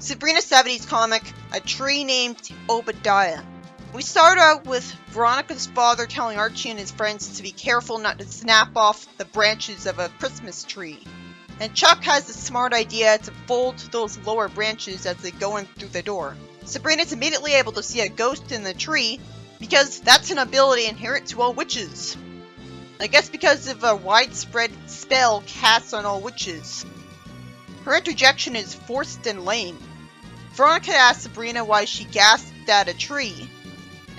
Sabrina 70s comic, A Tree Named Obadiah. We start out with Veronica's father telling Archie and his friends to be careful not to snap off the branches of a Christmas tree. And Chuck has the smart idea to fold those lower branches as they go in through the door. Sabrina's immediately able to see a ghost in the tree because that's an ability inherent to all witches. I guess because of a widespread spell cast on all witches. Her interjection is forced and lame. Veronica asks Sabrina why she gasped at a tree,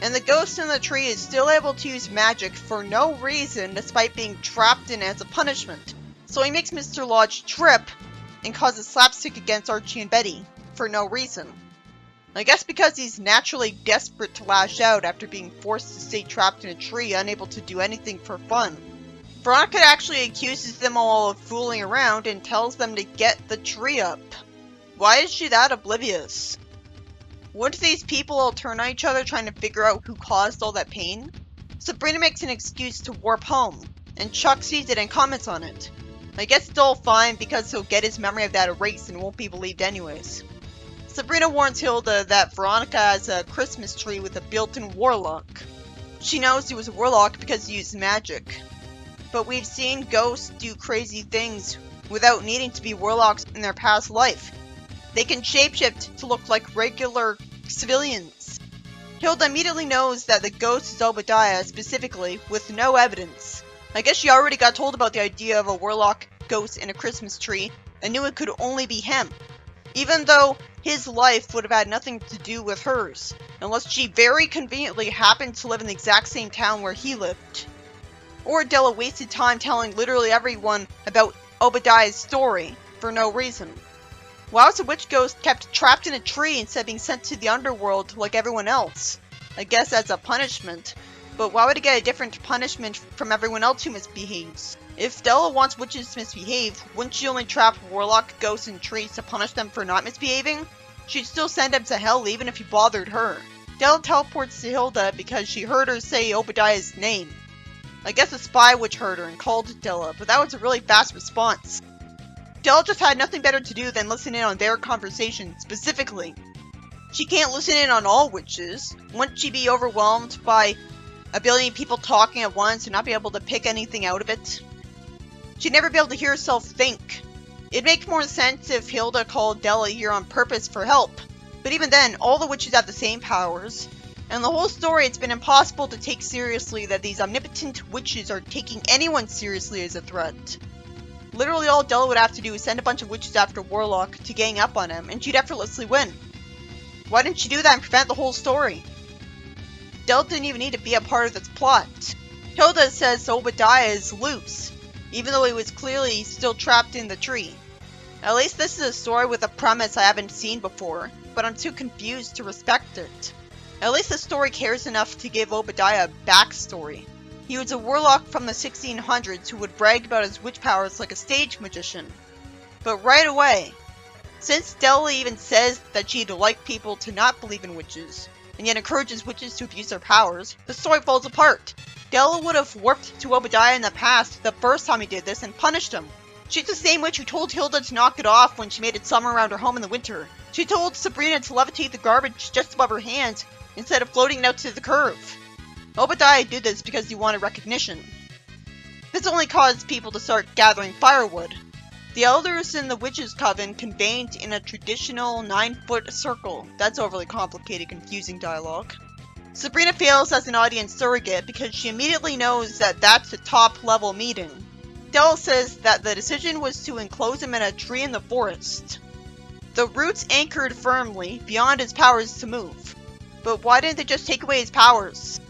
and the ghost in the tree is still able to use magic for no reason despite being trapped in as a punishment. So he makes Mr. Lodge trip and causes slapstick against Archie and Betty for no reason. I guess because he's naturally desperate to lash out after being forced to stay trapped in a tree, unable to do anything for fun. Veronica actually accuses them all of fooling around and tells them to get the tree up. Why is she that oblivious? Wouldn't these people all turn on each other trying to figure out who caused all that pain? Sabrina makes an excuse to warp home, and Chuck sees it and comments on it. I guess it's all fine because he'll get his memory of that erased and won't be believed anyways. Sabrina warns Hilda that Veronica has a Christmas tree with a built-in warlock. She knows he was a warlock because he used magic. But we've seen ghosts do crazy things without needing to be warlocks in their past life. They can shapeshift to look like regular civilians. Hilda immediately knows that the ghost is Obadiah specifically, with no evidence. I guess she already got told about the idea of a warlock ghost in a Christmas tree and knew it could only be him. Even though his life would have had nothing to do with hers, unless she very conveniently happened to live in the exact same town where he lived. Or Della wasted time telling literally everyone about Obadiah's story for no reason. Why was a witch ghost kept trapped in a tree instead of being sent to the underworld like everyone else? I guess as a punishment. But why would it get a different punishment from everyone else who misbehaves? If Della wants witches to misbehave, wouldn't she only trap warlock ghosts in trees to punish them for not misbehaving? She'd still send them to hell even if he bothered her. Della teleports to Hilda because she heard her say Obadiah's name. I guess a spy witch heard her and called Della, but that was a really fast response. Della just had nothing better to do than listen in on their conversation, specifically. She can't listen in on all witches. Wouldn't she be overwhelmed by a billion people talking at once and not be able to pick anything out of it? She'd never be able to hear herself think. It'd make more sense if Hilda called Della here on purpose for help. But even then, all the witches have the same powers. And the whole story, it's been impossible to take seriously that these omnipotent witches are taking anyone seriously as a threat. Literally all Della would have to do is send a bunch of witches after Warlock to gang up on him, and she'd effortlessly win. Why didn't she do that and prevent the whole story? Della didn't even need to be a part of this plot. Hilda says Obadiah is loose, even though he was clearly still trapped in the tree. At least this is a story with a premise I haven't seen before, but I'm too confused to respect it. At least the story cares enough to give Obadiah a backstory. He was a warlock from the 1600s who would brag about his witch powers like a stage magician. But right away, since Della even says that she'd like people to not believe in witches, and yet encourages witches to abuse their powers, the story falls apart. Della would have warped to Obadiah in the past the first time he did this and punished him. She's the same witch who told Hilda to knock it off when she made it summer around her home in the winter. She told Sabrina to levitate the garbage just above her hands instead of floating it out to the curve. Obadiah did this because he wanted recognition. This only caused people to start gathering firewood. The elders in the witches' coven convened in a traditional 9-foot circle. That's overly complicated, confusing dialogue. Sabrina fails as an audience surrogate because she immediately knows that that's a top-level meeting. Della says that the decision was to enclose him in a tree in the forest. The roots anchored firmly beyond his powers to move. But why didn't they just take away his powers?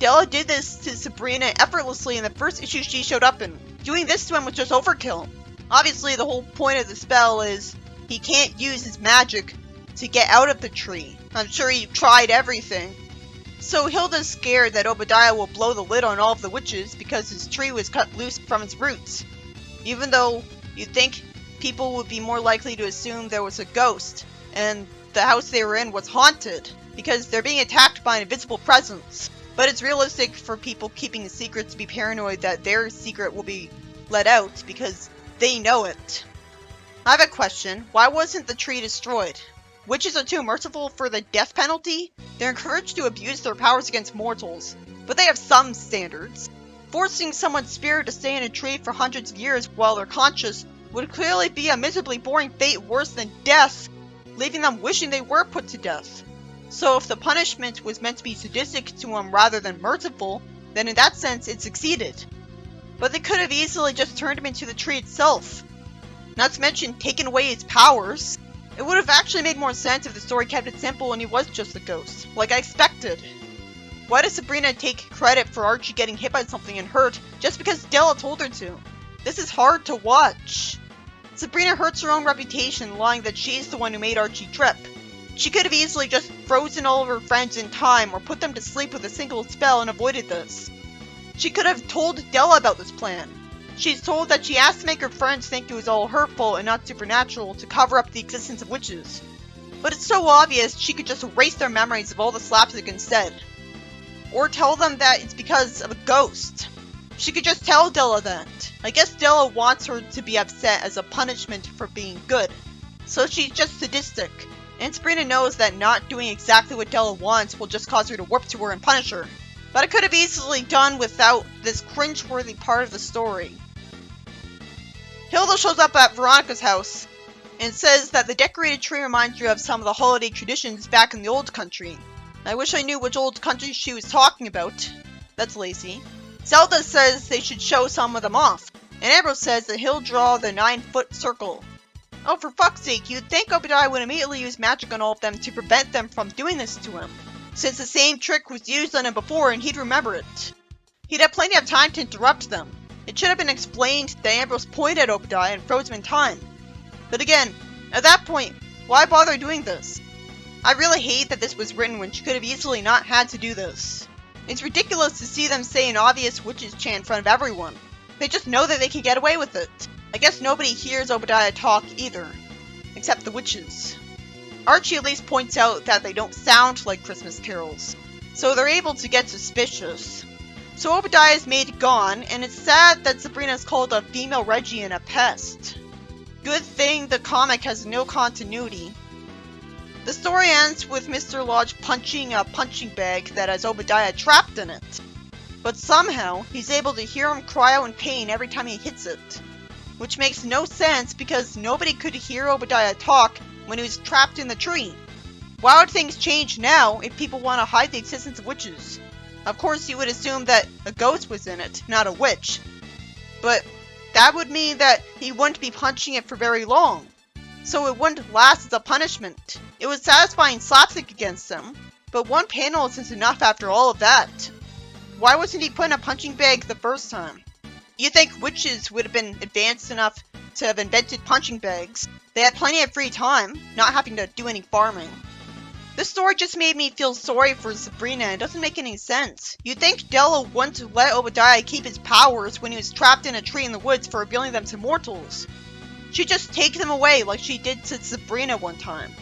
Della did this to Sabrina effortlessly in the first issue she showed up in. Doing this to him was just overkill. Obviously, the whole point of the spell is he can't use his magic to get out of the tree. I'm sure he tried everything. So Hilda's scared that Obadiah will blow the lid on all of the witches because his tree was cut loose from its roots. Even though you'd think people would be more likely to assume there was a ghost and the house they were in was haunted because they're being attacked by an invisible presence. But it's realistic for people keeping a secret to be paranoid that their secret will be let out because they know it. I have a question. Why wasn't the tree destroyed? Witches are too merciful for the death penalty. They're encouraged to abuse their powers against mortals, but they have some standards. Forcing someone's spirit to stay in a tree for hundreds of years while they're conscious would clearly be a miserably boring fate worse than death, leaving them wishing they were put to death. So if the punishment was meant to be sadistic to them rather than merciful, then in that sense it succeeded. But they could have easily just turned him into the tree itself. Not to mention taken away his powers. It would have actually made more sense if the story kept it simple and he was just a ghost, like I expected. Why does Sabrina take credit for Archie getting hit by something and hurt just because Della told her to? This is hard to watch. Sabrina hurts her own reputation lying that she's the one who made Archie trip. She could have easily just frozen all of her friends in time or put them to sleep with a single spell and avoided this. She could have told Della about this plan. She's told that she has to make her friends think it was all hurtful and not supernatural to cover up the existence of witches. But it's so obvious she could just erase their memories of all the slapstick instead. Or tell them that it's because of a ghost. She could just tell Della that. I guess Della wants her to be upset as a punishment for being good. So she's just sadistic. And Sabrina knows that not doing exactly what Della wants will just cause her to warp to her and punish her. But I could have easily done without this cringeworthy part of the story. Hilda shows up at Veronica's house and says that the decorated tree reminds her of some of the holiday traditions back in the old country. I wish I knew which old country she was talking about. That's lazy. Zelda says they should show some of them off, and Ambrose says that he'll draw the 9-foot circle. Oh, for fuck's sake, you'd think Obadiah would immediately use magic on all of them to prevent them from doing this to him, since the same trick was used on him before and he'd remember it. He'd have plenty of time to interrupt them. It should have been explained that Ambrose pointed at Obadiah and froze him in time. But again, at that point, why bother doing this? I really hate that this was written when she could have easily not had to do this. It's ridiculous to see them say an obvious witches chant in front of everyone. They just know that they can get away with it. I guess nobody hears Obadiah talk either, except the witches. Archie at least points out that they don't sound like Christmas carols, so they're able to get suspicious. So Obadiah is made gone, and it's sad that Sabrina is called a female Reggie and a pest. Good thing the comic has no continuity. The story ends with Mr. Lodge punching a punching bag that has Obadiah trapped in it. But somehow, he's able to hear him cry out in pain every time he hits it. Which makes no sense because nobody could hear Obadiah talk when he was trapped in the tree. Why would things change now if people want to hide the existence of witches? Of course, you would assume that a ghost was in it, not a witch. But that would mean that he wouldn't be punching it for very long. So it wouldn't last as a punishment. It was satisfying slapstick against him, but one panel isn't enough after all of that. Why wasn't he put in a punching bag the first time? You'd think witches would have been advanced enough to have invented punching bags. They had plenty of free time, not having to do any farming. This story just made me feel sorry for Sabrina and doesn't make any sense. You'd think Della wouldn't let Obadiah keep his powers when he was trapped in a tree in the woods for revealing them to mortals. She'd just take them away like she did to Sabrina one time.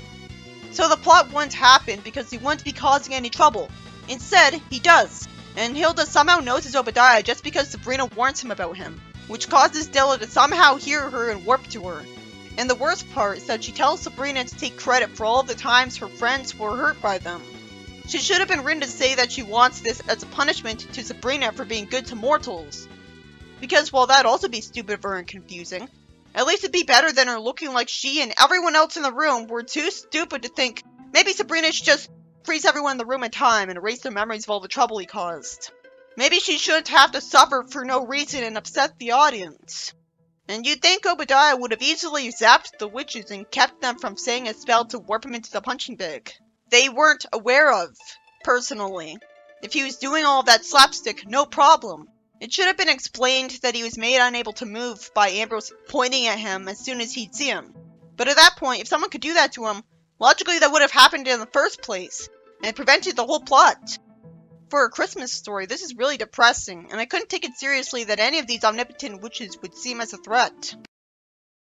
So the plot wouldn't happen because he wouldn't be causing any trouble. Instead, he does. And Hilda somehow knows it's Obadiah just because Sabrina warns him about him, which causes Della to somehow hear her and warp to her. And the worst part is that she tells Sabrina to take credit for all of the times her friends were hurt by them. She should have been written to say that she wants this as a punishment to Sabrina for being good to mortals. Because while that'd also be stupid of her and confusing, at least it'd be better than her looking like she and everyone else in the room were too stupid to think maybe Sabrina should just freeze everyone in the room in time and erase their memories of all the trouble he caused. Maybe she shouldn't have to suffer for no reason and upset the audience. And you'd think Obadiah would have easily zapped the witches and kept them from saying a spell to warp him into the punching bag. They weren't aware of, personally. If he was doing all of that slapstick, no problem. It should have been explained that he was made unable to move by Ambrose pointing at him as soon as he'd see him. But at that point, if someone could do that to him, logically that would have happened in the first place, and prevented the whole plot. For a Christmas story, this is really depressing, and I couldn't take it seriously that any of these omnipotent witches would seem as a threat.